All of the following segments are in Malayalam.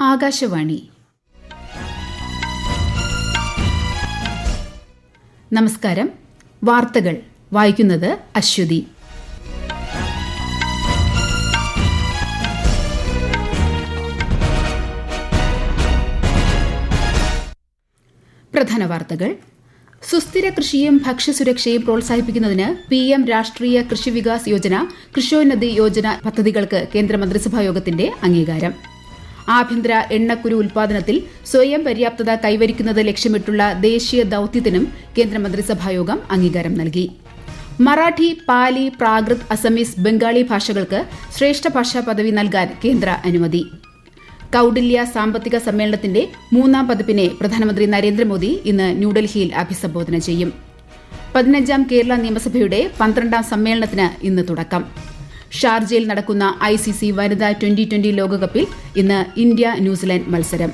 ആകാശവാണി. നമസ്കാരം. വാർത്തകൾ വായിക്കുന്നത് അശ്വതി. പ്രധാന വാർത്തകൾ. സുസ്ഥിര കൃഷിയും ഭക്ഷ്യസുരക്ഷയും പ്രോത്സാഹിപ്പിക്കുന്നതിന് PM രാഷ്ട്രീയ കൃഷി വികാസ് യോജന, കൃഷ്യോന്നതി യോജന പദ്ധതികൾക്ക് കേന്ദ്രമന്ത്രിസഭായോഗത്തിന്റെ അംഗീകാരം. ആഭ്യന്തര എണ്ണക്കുരു ഉൽപാദനത്തിൽ സ്വയം പര്യാപ്തത കൈവരിക്കുന്നത് ലക്ഷ്യമിട്ടുള്ള ദേശീയ ദൌത്യത്തിനും കേന്ദ്രമന്ത്രിസഭായോഗം അംഗീകാരം നൽകി. മറാഠി, പാലി, പ്രാകൃത്, അസമീസ്, ബംഗാളി ഭാഷകൾക്ക് ശ്രേഷ്ഠ ഭാഷാ പദവി നൽകാൻ കേന്ദ്ര അനുമതി. കൌടില്യ സാമ്പത്തിക സമ്മേളനത്തിന്റെ 3ാം പതിപ്പിനെ പ്രധാനമന്ത്രി നരേന്ദ്രമോദി ഇന്ന് ന്യൂഡൽഹിയിൽ അഭിസംബോധന ചെയ്യും. 15ാം കേരള നിയമസഭയുടെ 12ാം സമ്മേളനത്തിന് ഇന്ന് തുടക്കം. ഷാർജയിൽ നടക്കുന്ന ICC വനിതാ T20 ലോകകപ്പിൽ ഇന്ന് ഇന്ത്യ ന്യൂസിലാൻഡ് മത്സരം.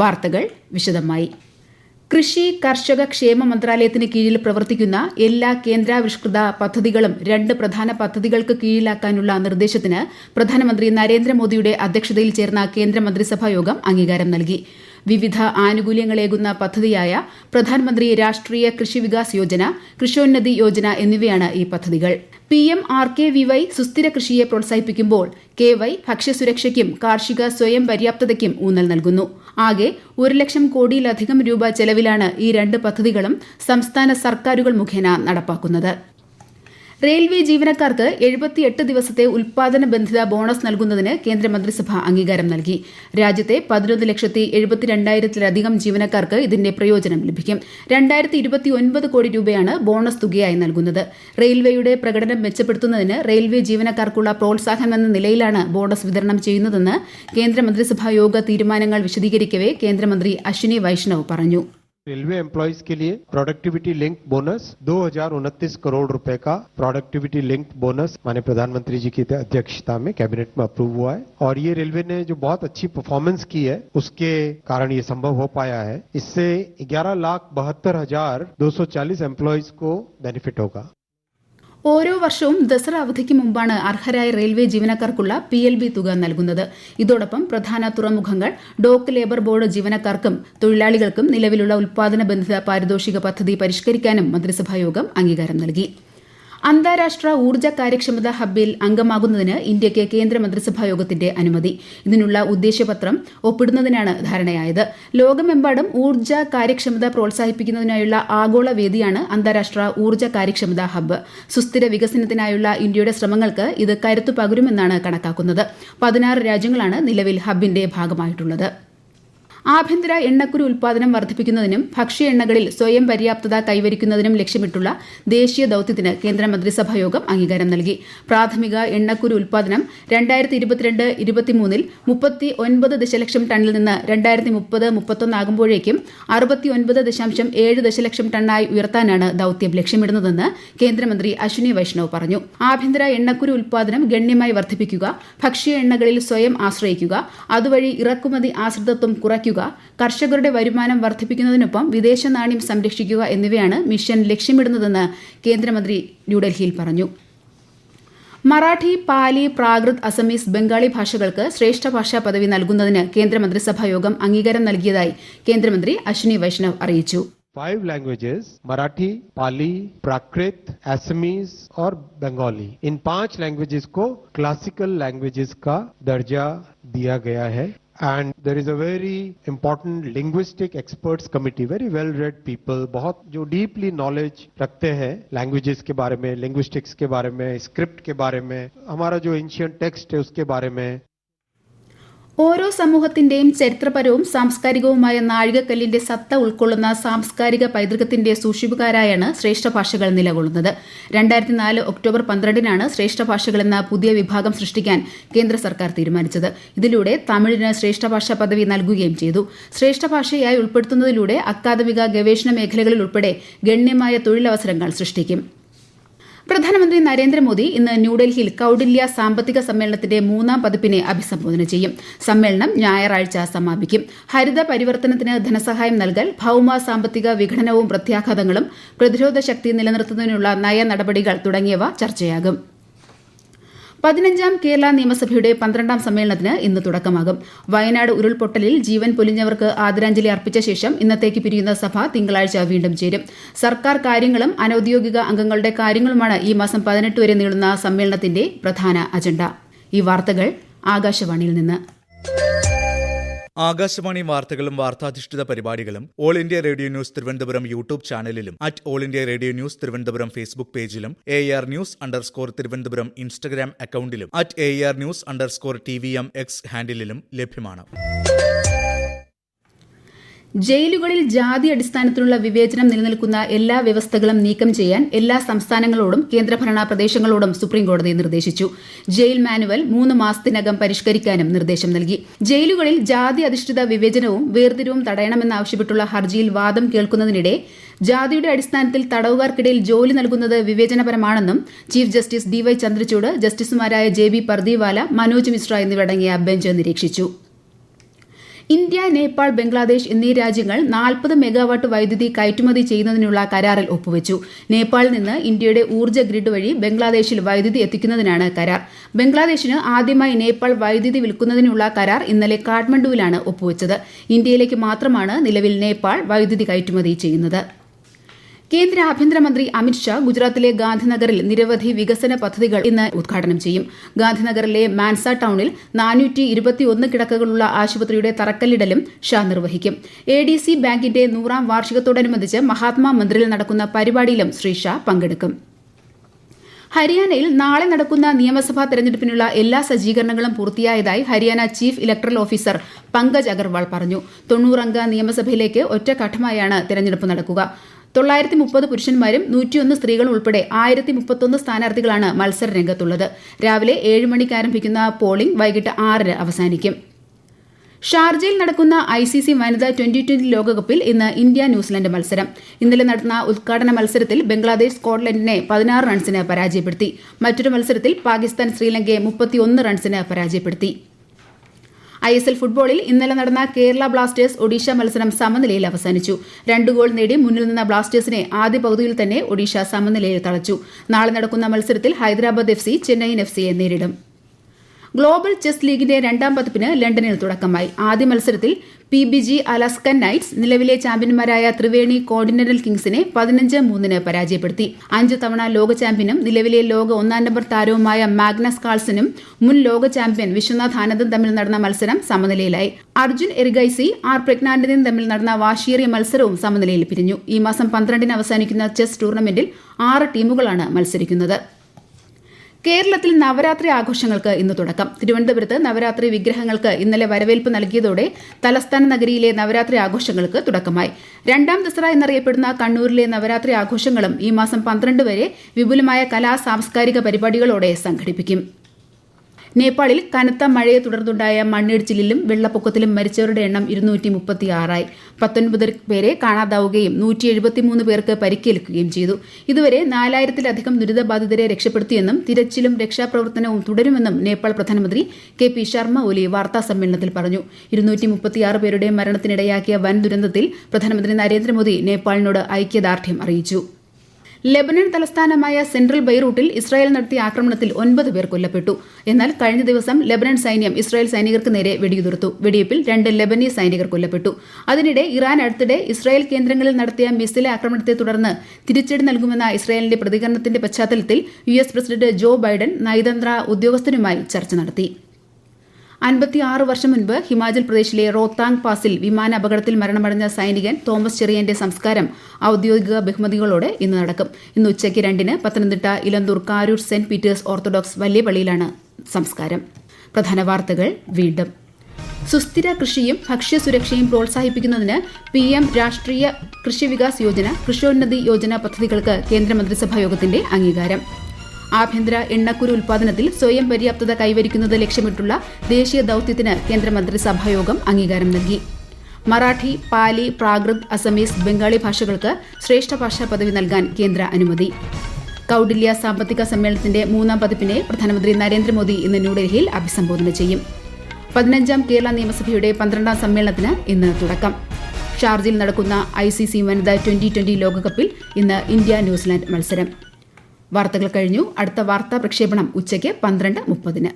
വാർത്തകൾ വിശദമായി. കൃഷി കർഷക ക്ഷേമ മന്ത്രാലയത്തിന് കീഴിൽ പ്രവർത്തിക്കുന്ന എല്ലാ കേന്ദ്രാവിഷ്കൃത പദ്ധതികളും 2 പ്രധാന പദ്ധതികൾക്ക് കീഴിലാക്കാനുള്ള നിർദ്ദേശത്തിന് പ്രധാനമന്ത്രി നരേന്ദ്രമോദിയുടെ അധ്യക്ഷതയിൽ ചേർന്ന കേന്ദ്രമന്ത്രിസഭാ യോഗം അംഗീകാരം നൽകി. വിവിധ ആനുകൂല്യങ്ങളേകുന്ന പദ്ധതിയായ പ്രധാനമന്ത്രി രാഷ്ട്രീയ കൃഷി വികാസ് യോജന, കൃഷ്യോന്നതി യോജന എന്നിവയാണ് ഈ പദ്ധതികൾ. PMRKVY സുസ്ഥിര കൃഷിയെ പ്രോത്സാഹിപ്പിക്കുമ്പോൾ KY ഭക്ഷ്യസുരക്ഷയ്ക്കും കാർഷിക സ്വയം പര്യാപ്തതയ്ക്കും ഊന്നൽ നൽകുന്നു. ആകെ 1 ലക്ഷം കോടിയിലധികം രൂപ ചെലവിലാണ് ഈ 2 പദ്ധതികളും സംസ്ഥാന സർക്കാരുകൾ മുഖേന നടപ്പാക്കുന്നത്. റെയിൽവേ ജീവനക്കാർക്ക് 78 ദിവസത്തെ ഉൽപാദന ബന്ധിത ബോണസ് നൽകുന്നതിന് കേന്ദ്രമന്ത്രിസഭ അംഗീകാരം നൽകി. രാജ്യത്തെ 11,72,000-ലധികം ജീവനക്കാർക്ക് ഇതിന്റെ പ്രയോജനം ലഭിക്കും. 2,029 കോടി രൂപയാണ് ബോണസ് തുകയായി നൽകുന്നത്. റെയിൽവേയുടെ പ്രകടനം മെച്ചപ്പെടുത്തുന്നതിന് റെയിൽവേ ജീവനക്കാർക്കുള്ള പ്രോത്സാഹനമെന്ന നിലയിലാണ് ബോണസ് വിതരണം ചെയ്യുന്നതെന്ന് കേന്ദ്രമന്ത്രിസഭാ യോഗ തീരുമാനങ്ങൾ വിശദീകരിക്കവേ കേന്ദ്രമന്ത്രി അശ്വിനി വൈഷ്ണവ് പറഞ്ഞു. रेलवे एम्प्लॉयज के लिए प्रोडक्टिविटी लिंक बोनस 2029 करोड़ रुपए का प्रोडक्टिविटी लिंक बोनस माननीय प्रधानमंत्री जी की अध्यक्षता में कैबिनेट में अप्रूव हुआ है और ये रेलवे ने जो बहुत अच्छी परफॉर्मेंस की है उसके कारण ये संभव हो पाया है. इससे 11,72,240 एम्प्लॉयज को बेनिफिट होगा. ഓരോ വർഷവും ദസറ അവധിക്ക് മുമ്പാണ് അർഹരായ റെയിൽവേ ജീവനക്കാർക്കുള്ള PLB തുക നൽകുന്നത്. ഇതോടൊപ്പം പ്രധാന തുറമുഖങ്ങൾ, ഡോക്ക് ലേബർ ബോർഡ് ജീവനക്കാർക്കും തൊഴിലാളികൾക്കും നിലവിലുള്ള ഉൽപാദന ബന്ധിത പാരിതോഷിക പദ്ധതി പരിഷ്കരിക്കാനും മന്ത്രിസഭായോഗം അംഗീകാരം നൽകി. അന്താരാഷ്ട്ര ഊർജ്ജ കാര്യക്ഷമതാ ഹബ്ബിൽ അംഗമാകുന്നതിന് ഇന്ത്യയ്ക്ക് കേന്ദ്രമന്ത്രിസഭായോഗത്തിന്റെ അനുമതി. ഇതിനുള്ള ഉദ്ദേശ്യപത്രം ഒപ്പിടുന്നതിനാണ് ധാരണയായത്. ലോകമെമ്പാടും ഊർജ്ജ കാര്യക്ഷമത പ്രോത്സാഹിപ്പിക്കുന്നതിനായുള്ള ആഗോള വേദിയാണ് അന്താരാഷ്ട്ര ഊർജ്ജ കാര്യക്ഷമതാ ഹബ്ബ്. സുസ്ഥിര വികസനത്തിനായുള്ള ഇന്ത്യയുടെ ശ്രമങ്ങൾക്ക് ഇത് കരുത്തു പകരുമെന്നാണ് കണക്കാക്കുന്നത്. 16 രാജ്യങ്ങളാണ് നിലവിൽ ഹബ്ബിന്റെ ഭാഗമായിട്ടുള്ളത്. ആഭ്യന്തര എണ്ണക്കുരു ഉൽപാദനം വർദ്ധിപ്പിക്കുന്നതിനും ഭക്ഷ്യ എണ്ണകളിൽ സ്വയം പര്യാപ്തത കൈവരിക്കുന്നതിനും ലക്ഷ്യമിട്ടുള്ള ദേശീയ ദൌത്യത്തിന് കേന്ദ്രമന്ത്രിസഭായോഗം അംഗീകാരം നൽകി. പ്രാഥമിക എണ്ണക്കുരു ഉൽപാദനം 2022-23 39 ദശലക്ഷം ടണ്ണിൽ നിന്ന് 2030-31 ആകുമ്പോഴേക്കും 69.7 ദശലക്ഷം ടണ്ണായി ഉയർത്താനാണ് ദൌത്യം ലക്ഷ്യമിടുന്നതെന്ന് കേന്ദ്രമന്ത്രി അശ്വിനി വൈഷ്ണവ് പറഞ്ഞു. ആഭ്യന്തര എണ്ണക്കുരു ഉൽപാദനം ഗണ്യമായി വർദ്ധിപ്പിക്കുക, ഭക്ഷ്യ എണ്ണകളിൽ സ്വയം ആശ്രയിക്കുക, അതുവഴി ഇറക്കുമതി ആശ്രിതത്വം കുറയ്ക്കുക, കർഷകരുടെ വരുമാനം വർദ്ധിപ്പിക്കുന്നതിനൊപ്പം വിദേശ നാണ്യം സംരക്ഷിക്കുക എന്നിവയാണ് മിഷൻ ലക്ഷ്യമിടുന്നതെന്ന് കേന്ദ്രമന്ത്രി ന്യൂഡൽഹിയിൽ പറഞ്ഞു. മറാഠി, പാലി, പ്രാകൃത്, അസമീസ്, ബംഗാളി ഭാഷകൾക്ക് ശ്രേഷ്ഠ ഭാഷാ പദവി നൽകുന്നതിന് കേന്ദ്രമന്ത്രിസഭായോഗം അംഗീകാരം നൽകിയതായി കേന്ദ്രമന്ത്രി അശ്വിനി വൈഷ്ണവ് അറിയിച്ചു. 5 languages मराठी, पाली, प्राकृत, असमीज और बंगाली, इन 5 लैंग्वेजेस को क्लासिकल लैंग्वेजेस का दर्जा दिया गया है. And there is a very important linguistic experts committee, very well read people, बहुत जो deeply knowledge रखते हैं languages के बारे में, linguistics के बारे में, script के बारे में, हमारा जो ancient text है उसके बारे में. ഓരോ സമൂഹത്തിന്റെയും ചരിത്രപരവും സാംസ്കാരികവുമായ നാഴികക്കല്ലിന്റെ സത്ത ഉൾക്കൊള്ളുന്ന സാംസ്കാരിക പൈതൃകത്തിന്റെ സൂക്ഷിപ്പുകാരായാണ് ശ്രേഷ്ഠ ഭാഷകൾ നിലകൊള്ളുന്നത്. 2004 ഒക്ടോബർ 12-നാണ് ശ്രേഷ്ഠ ഭാഷകളെന്ന പുതിയ വിഭാഗം സൃഷ്ടിക്കാൻ കേന്ദ്ര സർക്കാർ തീരുമാനിച്ചത്. ഇതിലൂടെ തമിഴിന് ശ്രേഷ്ഠ ഭാഷാ പദവി നൽകുകയും ചെയ്തു. ശ്രേഷ്ഠ ഭാഷയായി ഉൾപ്പെടുത്തുന്നതിലൂടെ അക്കാദമിക ഗവേഷണ മേഖലകളിൽ ഉൾപ്പെടെ ഗണ്യമായ തൊഴിലവസരങ്ങൾ സൃഷ്ടിക്കും. പ്രധാനമന്ത്രി നരേന്ദ്രമോദി ഇന്ന് ന്യൂഡൽഹിയിൽ കൌടില്യ സാമ്പത്തിക സമ്മേളനത്തിന്റെ 3ാം പതിപ്പിനെ അഭിസംബോധന ചെയ്യും. സമ്മേളനം ഞായറാഴ്ച സമാപിക്കും. ഹരിത പരിവർത്തനത്തിന് ധനസഹായം നൽകൽ, ഭൌമ സാമ്പത്തിക വിഘടനവും പ്രത്യാഘാതങ്ങളും, പ്രതിരോധ ശക്തി നിലനിർത്തുന്നതിനുള്ള നയ നടപടികൾ തുടങ്ങിയവ ചർച്ചയാകും. 15ാം കേരള നിയമസഭയുടെ 12ാം സമ്മേളനത്തിന് ഇന്ന് തുടക്കമാകും. വയനാട് ഉരുൾപൊട്ടലിൽ ജീവൻ പൊലിഞ്ഞവർക്ക് ആദരാഞ്ജലി അർപ്പിച്ച ശേഷം ഇന്നത്തേക്ക് പിരിയുന്ന സഭ തിങ്കളാഴ്ച വീണ്ടും ചേരും. സർക്കാർ കാര്യങ്ങളും അനൌദ്യോഗിക അംഗങ്ങളുടെ കാര്യങ്ങളുമാണ് ഈ മാസം 18 വരെ നീളുന്ന സമ്മേളനത്തിന്റെ പ്രധാന അജണ്ട. ഈ വാർത്തകൾ ആകാശവാണിയിൽ നിന്ന്. ആകാശവാണി വാർത്തകളും വാർത്താധിഷ്ഠിത പരിപാടികളും All India Radio News Thiruvananthapuram YouTube ചാനലിലും All India Radio News Thiruvananthapuram Facebook പേജിലും AR News_ തിരുവനന്തപുരം ഇൻസ്റ്റഗ്രാം അക്കൌണ്ടിലും AR News_TVM X ഹാൻഡിലും ലഭ്യമാണ്. ജയിലുകളിൽ ജാതി അടിസ്ഥാനത്തിലുള്ള വിവേചനം നിലനിൽക്കുന്ന എല്ലാ വ്യവസ്ഥകളും നീക്കം ചെയ്യാൻ എല്ലാ സംസ്ഥാനങ്ങളോടും കേന്ദ്രഭരണ പ്രദേശങ്ങളോടും സുപ്രീംകോടതി നിർദ്ദേശിച്ചു. ജയിൽ മാനുവൽ 3 മാസത്തിനകം പരിഷ്കരിക്കാനും നിർദ്ദേശം നൽകി. ജയിലുകളിൽ ജാതി അധിഷ്ഠിത വിവേചനവും വേർതിരിവും തടയണമെന്നാവശ്യപ്പെട്ടുള്ള ഹർജിയിൽ വാദം കേൾക്കുന്നതിനിടെ ജാതിയുടെ അടിസ്ഥാനത്തിൽ തടവുകാർക്കിടയിൽ ജോലി നൽകുന്നത് വിവേചനപരമാണെന്നും ചീഫ് ജസ്റ്റിസ് DY ചന്ദ്രചൂഡ്, ജസ്റ്റിസുമാരായ JB പർദിവാല, മനോജ് മിശ്ര എന്നിവരടങ്ങിയ ബെഞ്ച് നിരീക്ഷിച്ചു. ഇന്ത്യ, നേപ്പാൾ, ബംഗ്ലാദേശ് എന്നീ രാജ്യങ്ങൾ 40 മെഗാവാട്ട് വൈദ്യുതി കയറ്റുമതി ചെയ്യുന്നതിനുള്ള കരാറിൽ ഒപ്പുവച്ചു. നേപ്പാളിൽ നിന്ന് ഇന്ത്യയുടെ ഊർജ്ജ ഗ്രിഡ് വഴി ബംഗ്ലാദേശിൽ വൈദ്യുതി എത്തിക്കുന്നതിനാണ് കരാർ. ബംഗ്ലാദേശിന് ആദ്യമായി നേപ്പാൾ വൈദ്യുതി വിൽക്കുന്നതിനുള്ള കരാർ ഇന്നലെ കാഠ്മണ്ഡുവിലാണ് ഒപ്പുവച്ചത്. ഇന്ത്യയിലേക്ക് മാത്രമാണ് നിലവിൽ നേപ്പാൾ വൈദ്യുതി കയറ്റുമതി ചെയ്യുന്നത്. കേന്ദ്ര ആഭ്യന്തരമന്ത്രി അമിത്ഷാ ഗുജറാത്തിലെ ഗാന്ധിനഗറിൽ നിരവധി വികസന പദ്ധതികൾ ഇന്ന് ഉദ്ഘാടനം ചെയ്യും. ഗാന്ധിനഗറിലെ മാൻസ ടൌണിൽ 421 കിടക്കകളുള്ള ആശുപത്രിയുടെ തറക്കല്ലിടലും ഷാ നിർവഹിക്കും. ADC ബാങ്കിന്റെ 100ാം വാർഷികത്തോടനുബന്ധിച്ച് മഹാത്മാ മന്ദിറിൽ നടക്കുന്ന പരിപാടിയിലും ശ്രീ ഷാ പങ്കെടുക്കും. ഹരിയാനയിൽ നാളെ നടക്കുന്ന നിയമസഭാ തെരഞ്ഞെടുപ്പിനുള്ള എല്ലാ സജ്ജീകരണങ്ങളും പൂർത്തിയായതായി Haryana chief electoral officer Pankaj Agarwal പറഞ്ഞു. 90 അംഗ നിയമസഭയിലേക്ക് ഒറ്റഘട്ടമായാണ് തെരഞ്ഞെടുപ്പ് നടക്കുക. 930 പുരുഷന്മാരും 101 സ്ത്രീകളും ഉൾപ്പെടെ 1031 സ്ഥാനാർത്ഥികളാണ് മത്സര രംഗത്തുള്ളത്. രാവിലെ 7 മണിക്ക് ആരംഭിക്കുന്ന പോളിംഗ് വൈകിട്ട് 6 അവസാനിക്കും. ഷാർജയിൽ നടക്കുന്ന ICC വനിതാ 2020 ലോകകപ്പിൽ ഇന്ന് ഇന്ത്യ ന്യൂസിലൻഡ് മത്സരം. ഇന്നലെ നടന്ന ഉദ്ഘാടന മത്സരത്തിൽ ബംഗ്ലാദേശ് സ്കോട്ട്ലൻഡിനെ 16 റൺസിന് പരാജയപ്പെടുത്തി. മറ്റൊരു മത്സരത്തിൽ പാകിസ്ഥാൻ ശ്രീലങ്കയെ 31 റൺസിന് പരാജയപ്പെടുത്തി. ISL ഫുട്ബോളിൽ ഇന്നലെ നടന്ന കേരള ബ്ലാസ്റ്റേഴ്സ് ഒഡീഷ മത്സരം സമനിലയിൽ അവസാനിച്ചു. 2 ഗോൾ നേടി മുന്നിൽ നിന്ന ബ്ലാസ്റ്റേഴ്സിനെ ആദ്യ പകുതിയിൽ തന്നെ ഒഡീഷ സമനിലയിൽ തളച്ചു. നാളെ നടക്കുന്ന മത്സരത്തിൽ ഹൈദരാബാദ് FC ചെന്നൈയിൻ FCയെ നേരിടും. ഗ്ലോബൽ ചെസ് ലീഗിന്റെ 2ാം പതിപ്പിന് ലണ്ടനിൽ തുടക്കമായി. ആദ്യ മത്സരത്തിൽ PBG അലാസ്കൻ നൈറ്റ്സ് നിലവിലെ ചാമ്പ്യന്മാരായ ത്രിവേണി കോർഡിനൽ കിങ്സിനെ 15-3 പരാജയപ്പെടുത്തി. 5 തവണ ലോക ചാമ്പ്യനും നിലവിലെ ലോക 1-ാം നമ്പർ താരവുമായ മാഗ്നസ് കാൾസനും മുൻ ലോക ചാമ്പ്യൻ വിശ്വനാഥ് ആനന്ദും തമ്മിൽ നടന്ന മത്സരം സമനിലയിലായി. അർജുൻ എറിഗൈസി, R പ്രജ്ഞാനന്ദനും തമ്മിൽ നടന്ന വാശിയേറിയ മത്സരവും സമനിലയിൽ പിരിഞ്ഞു. ഈ മാസം 12-ന് അവസാനിക്കുന്ന ചെസ് ടൂർണമെന്റിൽ 6 ടീമുകളാണ് മത്സരിക്കുന്നത്. കേരളത്തിൽ നവരാത്രി ആഘോഷങ്ങൾക്ക് ഇന്ന് തുടക്കം. തിരുവനന്തപുരത്ത് നവരാത്രി വിഗ്രഹങ്ങൾക്ക് ഇന്നലെ വരവേൽപ്പ് നൽകിയതോടെ തലസ്ഥാന നഗരിയിലെ നവരാത്രി ആഘോഷങ്ങൾക്ക് തുടക്കമായി. 2ാം ദസറ എന്നറിയപ്പെടുന്ന കണ്ണൂരിലെ നവരാത്രി ആഘോഷങ്ങളും ഈ മാസം 12 വരെ വിപുലമായ സാംസ്കാരിക പരിപാടികളോടെ സംഘടിപ്പിക്കും. നേപ്പാളിൽ കനത്ത മഴയെ തുടർന്നുണ്ടായ മണ്ണിടിച്ചിലിലും വെള്ളപ്പൊക്കത്തിലും മരിച്ചവരുടെ എണ്ണം 236ആയി. 19 പേരെ കാണാതാവുകയും 173 പേർക്ക് പരിക്കേൽക്കുകയും ചെയ്തു. ഇതുവരെ 4000-ലധികം ദുരിതബാധിതരെ രക്ഷപ്പെടുത്തിയെന്നും തിരച്ചിലും രക്ഷാപ്രവർത്തനവും തുടരുമെന്നും നേപ്പാൾ പ്രധാനമന്ത്രി KP ശർമ്മ ഒലി വാർത്താസമ്മേളനത്തിൽ പറഞ്ഞു. 236 പേരുടെ മരണത്തിനിടയാക്കിയ വൻ ദുരന്തത്തിൽ പ്രധാനമന്ത്രി നരേന്ദ്രമോദി നേപ്പാളിനോട് ഐക്യദാർഢ്യം അറിയിച്ചു. ലെബനൻ തലസ്ഥാനമായ സെൻട്രൽ ബെയ്റൂട്ടിൽ ഇസ്രായേൽ നടത്തിയ ആക്രമണത്തിൽ 9 പേർ കൊല്ലപ്പെട്ടു. എന്നാൽ കഴിഞ്ഞ ദിവസം ലെബനൻ സൈന്യം ഇസ്രായേൽ സൈനികർക്ക് നേരെ വെടിയുതിർത്തു. വെടിവയ്പിൽ 2 ലെബനീസ് സൈനികർ കൊല്ലപ്പെട്ടു. അതിനിടെ ഇറാൻ അടുത്തിടെ ഇസ്രായേൽ കേന്ദ്രങ്ങളിൽ നടത്തിയ മിസൈൽ ആക്രമണത്തെ തുടർന്ന് തിരിച്ചടി നൽകുമെന്ന ഇസ്രായേലിന്റെ പ്രതികരണത്തിന്റെ പശ്ചാത്തലത്തിൽ US പ്രസിഡന്റ് ജോ ബൈഡൻ നയതന്ത്ര ഉദ്യോഗസ്ഥരുമായി ചർച്ച നടത്തി. 56 വർഷം മുൻപ് ഹിമാചൽ പ്രദേശിലെ റോത്താങ് പാസിൽ വിമാന അപകടത്തിൽ മരണമടഞ്ഞ സൈനികൻ തോമസ് ചെറിയന്റെ സംസ്കാരം ഔദ്യോഗിക ബഹുമതികളോടെ ഇന്ന് നടക്കും. ഇന്ന് ഉച്ചയ്ക്ക് 2-ന് Pathanamthitta Elanthoor Karoor Saint Peter's Orthodox വലിയ പള്ളിയിലാണ് സംസ്കാരം. പ്രധാന വാർത്തകൾ വീണ്ടും. സുസ്ഥിര കൃഷിയും ഭക്ഷ്യസുരക്ഷയും പ്രോത്സാഹിപ്പിക്കുന്നതിന് PM രാഷ്ട്രീയ കൃഷി വികാസ് യോജന, കൃഷ്യോന്നതി യോജന പദ്ധതികൾക്ക് കേന്ദ്രമന്ത്രിസഭാ യോഗത്തിന്റെ അംഗീകാരം. ആഭ്യന്തര എണ്ണക്കുരു ഉൽപാദനത്തിൽ സ്വയം പര്യാപ്തത കൈവരിക്കുന്നത് ലക്ഷ്യമിട്ടുള്ള ദേശീയ ദൌത്യത്തിന് കേന്ദ്രമന്ത്രിസഭായോഗം അംഗീകാരം നൽകി. മറാഠി, പാലി, പ്രാകൃത്, അസമീസ്, ബംഗാളി ഭാഷകൾക്ക് ശ്രേഷ്ഠ ഭാഷാ പദവി നൽകാൻ കേന്ദ്ര അനുമതി. കൌടില്യ സാമ്പത്തിക സമ്മേളനത്തിന്റെ 3ാം പതിപ്പിനെ പ്രധാനമന്ത്രി നരേന്ദ്രമോദി ഇന്ന് ന്യൂഡൽഹിയിൽ അഭിസംബോധന ചെയ്യും. 15ാം കേരള നിയമസഭയുടെ 12ാം സമ്മേളനത്തിന് ഇന്ന് തുടക്കം. ഷാർജയിൽ നടക്കുന്ന ICC വനിതാ 2020 ലോകകപ്പിൽ ഇന്ന് ഇന്ത്യ ന്യൂസിലാൻഡ് മത്സരം. വാർത്തകൾ കഴിഞ്ഞു. അടുത്ത വാർത്താ പ്രക്ഷേപണം ഉച്ചയ്ക്ക് 12:30.